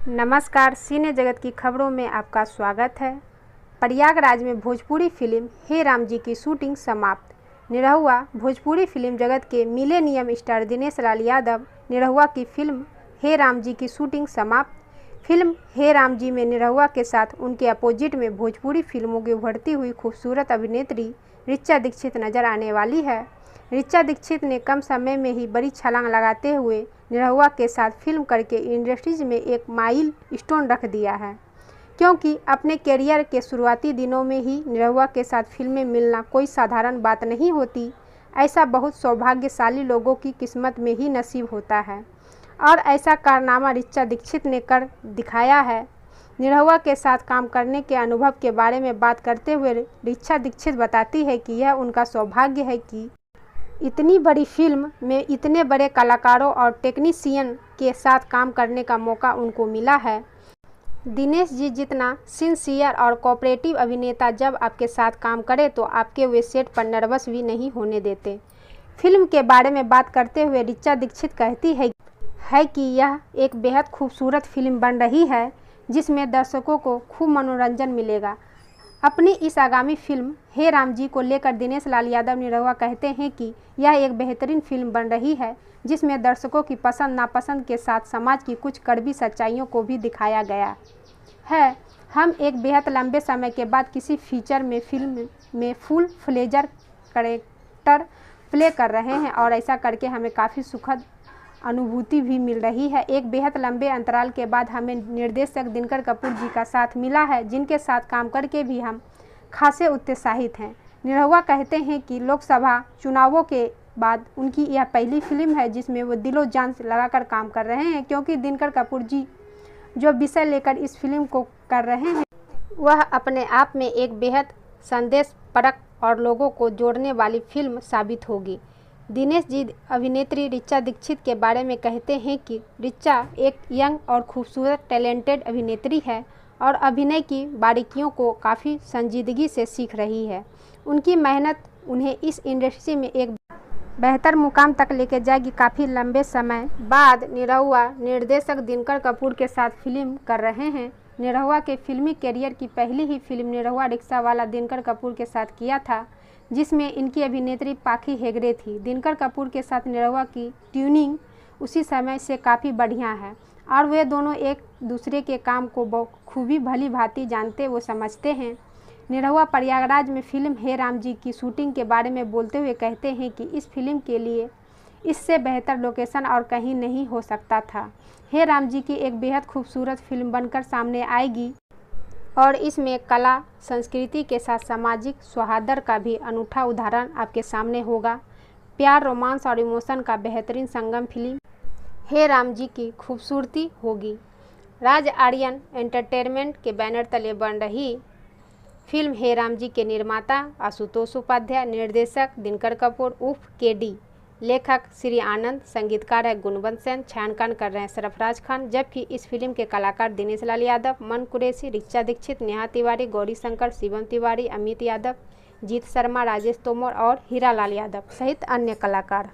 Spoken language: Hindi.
नमस्कार, सिने जगत की खबरों में आपका स्वागत है। प्रयागराज में भोजपुरी फिल्म हे राम जी की शूटिंग समाप्त। निरहुआ भोजपुरी फिल्म जगत के मिलेनियम स्टार दिनेश लाल यादव निरहुआ की फिल्म हे राम जी की शूटिंग समाप्त। फिल्म हे राम जी में निरहुआ के साथ उनके अपोजिट में भोजपुरी फिल्मों की उभरती हुई खूबसूरत अभिनेत्री ऋचा दीक्षित नजर आने वाली है। ऋचा दीक्षित ने कम समय में ही बड़ी छलांग लगाते हुए निरहुआ के साथ फिल्म करके इंडस्ट्रीज में एक माइल स्टोन रख दिया है, क्योंकि अपने करियर के शुरुआती दिनों में ही निरहुआ के साथ फिल्में मिलना कोई साधारण बात नहीं होती। ऐसा बहुत सौभाग्यशाली लोगों की किस्मत में ही नसीब होता है और ऐसा कारनामा ऋचा दीक्षित ने कर दिखाया है। निरहुआ के साथ काम करने के अनुभव के बारे में बात करते हुए ऋचा दीक्षित बताती है कि यह उनका सौभाग्य है कि इतनी बड़ी फिल्म में इतने बड़े कलाकारों और टेक्नीशियन के साथ काम करने का मौका उनको मिला है। दिनेश जी जितना सिंसियर और कोऑपरेटिव अभिनेता जब आपके साथ काम करे तो आपके वे सेट पर नर्वस भी नहीं होने देते। फिल्म के बारे में बात करते हुए ऋचा दीक्षित कहती है कि यह एक बेहद खूबसूरत फिल्म बन रही है जिसमें दर्शकों को खूब मनोरंजन मिलेगा। अपनी इस आगामी फिल्म हे राम जी को लेकर दिनेश लाल यादव निरहुआ कहते हैं कि यह एक बेहतरीन फिल्म बन रही है जिसमें दर्शकों की पसंद नापसंद के साथ समाज की कुछ कड़वी सच्चाइयों को भी दिखाया गया है। हम एक बेहद लंबे समय के बाद किसी फीचर में फिल्म में फुल फ्लेजर कैरेक्टर प्ले कर रहे हैं और ऐसा करके हमें काफ़ी सुखद अनुभूति भी मिल रही है। एक बेहद लंबे अंतराल के बाद हमें निर्देशक दिनकर कपूर जी का साथ मिला है, जिनके साथ काम करके भी हम खासे उत्साहित हैं। निरहुआ कहते हैं कि लोकसभा चुनावों के बाद उनकी यह पहली फिल्म है जिसमें वो दिलो जान लगाकर काम कर रहे हैं, क्योंकि दिनकर कपूर जी जो विषय लेकर इस फिल्म को कर रहे हैं वह अपने आप में एक बेहद संदेशपरक और लोगों को जोड़ने वाली फिल्म साबित होगी। दिनेश जी अभिनेत्री ऋचा दीक्षित के बारे में कहते हैं कि ऋचा एक यंग और खूबसूरत टैलेंटेड अभिनेत्री है और अभिनय की बारीकियों को काफ़ी संजीदगी से सीख रही है। उनकी मेहनत उन्हें इस इंडस्ट्री में एक बेहतर मुकाम तक लेके जाएगी। काफ़ी लंबे समय बाद निरहुआ निर्देशक दिनकर कपूर के साथ फिल्म कर रहे हैं। निरहुआ के फिल्मी करियर की पहली ही फिल्म निरहुआ रिक्शा वाला दिनकर कपूर के साथ किया था, जिसमें इनकी अभिनेत्री पाखी हेगड़े थी। दिनकर कपूर के साथ निरहुआ की ट्यूनिंग उसी समय से काफ़ी बढ़िया है और वे दोनों एक दूसरे के काम को खूबी भली भांति जानते व समझते हैं। निरहुआ प्रयागराज में फिल्म हे राम जी की शूटिंग के बारे में बोलते हुए कहते हैं कि इस फिल्म के लिए इससे बेहतर लोकेशन और कहीं नहीं हो सकता था। हे राम जी की एक बेहद खूबसूरत फिल्म बनकर सामने आएगी और इसमें कला संस्कृति के साथ सामाजिक सौहार्द का भी अनूठा उदाहरण आपके सामने होगा। प्यार, रोमांस और इमोशन का बेहतरीन संगम फिल्म हे राम जी की खूबसूरती होगी। राज आर्यन एंटरटेनमेंट के बैनर तले बन रही फिल्म हे राम जी के निर्माता आशुतोष उपाध्याय, निर्देशक दिनकर कपूर उर्फ केडी, लेखक श्री आनंद, संगीतकार है गुणवंत सेन, छायांकन कर रहे हैं सरफराज खान, जबकि इस फिल्म के कलाकार दिनेश लाल यादव, मन कुरैशी, ऋचा दीक्षित, नेहा तिवारी, गौरी शंकर, शिवम तिवारी, अमित यादव, जीत शर्मा, राजेश तोमर और हीरा लाल यादव सहित अन्य कलाकार।